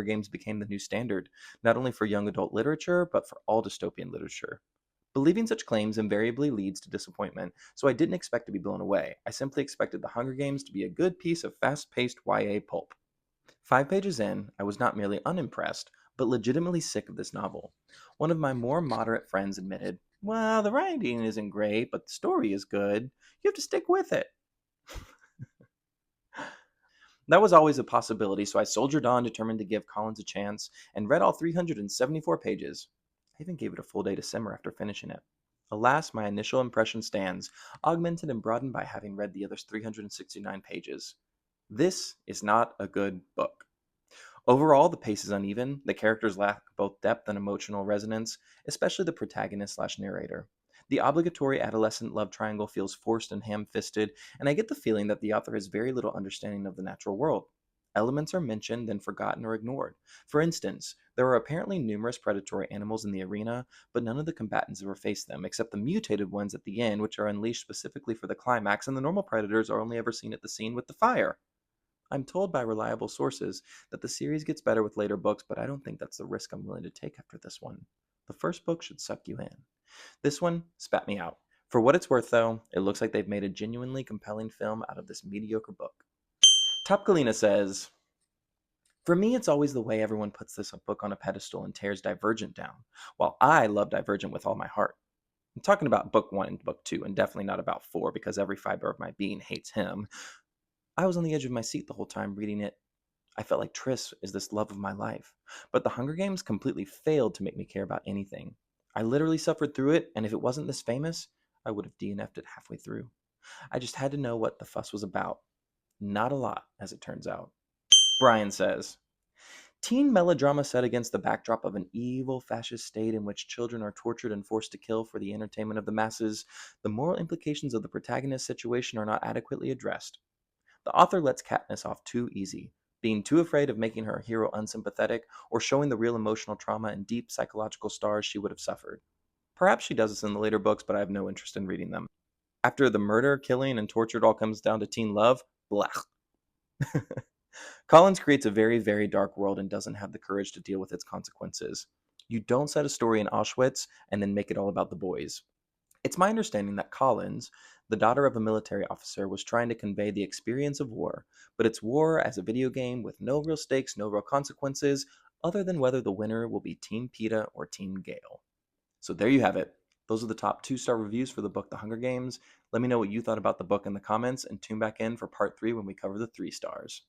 Games became the new standard, not only for young adult literature, but for all dystopian literature. Believing such claims invariably leads to disappointment, so I didn't expect to be blown away. I simply expected The Hunger Games to be a good piece of fast paced YA pulp. 5 pages in, I was not merely unimpressed, but legitimately sick of this novel. One of my more moderate friends admitted, "Well, the writing isn't great, but the story is good. You have to stick with it." That was always a possibility, so I soldiered on, determined to give Collins a chance, and read all 374 pages. I even gave it a full day to simmer after finishing it. Alas, my initial impression stands, augmented and broadened by having read the other 369 pages. This is not a good book. Overall, the pace is uneven, the characters lack both depth and emotional resonance, especially the protagonist slash narrator. The obligatory adolescent love triangle feels forced and ham fisted, and I get the feeling that the author has very little understanding of the natural world. Elements are mentioned, then forgotten or ignored. For instance, there are apparently numerous predatory animals in the arena, but none of the combatants ever face them, except the mutated ones at the end, which are unleashed specifically for the climax, and the normal predators are only ever seen at the scene with the fire. I'm told by reliable sources that the series gets better with later books, but I don't think that's the risk I'm willing to take after this one. The first book should suck you in. This one spat me out. For what it's worth, though, it looks like they've made a genuinely compelling film out of this mediocre book. Top Galena says, "For me, it's always the way everyone puts this book on a pedestal and tears Divergent down, while I love Divergent with all my heart. I'm talking about book 1 and book 2, and definitely not about 4 because every fiber of my being hates him. I was on the edge of my seat the whole time reading it. I felt like Triss is this love of my life. But The Hunger Games completely failed to make me care about anything. I literally suffered through it, and if it wasn't this famous, I would have DNF'd it halfway through. I just had to know what the fuss was about. Not a lot, as it turns out." Brian says, "Teen melodrama set against the backdrop of an evil fascist state in which children are tortured and forced to kill for the entertainment of the masses, the moral implications of the protagonist's situation are not adequately addressed. The author lets Katniss off too easy, being too afraid of making her hero unsympathetic or showing the real emotional trauma and deep psychological scars she would have suffered. Perhaps she does this in the later books, but I have no interest in reading them. After the murder, killing, and torture all comes down to teen love, blah." Collins creates a very, very dark world and doesn't have the courage to deal with its consequences. You don't set a story in Auschwitz and then make it all about the boys. It's my understanding that Collins, the daughter of a military officer, was trying to convey the experience of war, but it's war as a video game with no real stakes, no real consequences, other than whether the winner will be Team PETA or Team Gale. So there you have it. Those are the top 2-star reviews for the book The Hunger Games. Let me know what you thought about the book in the comments, and tune back in for part 3 when we cover the 3 stars.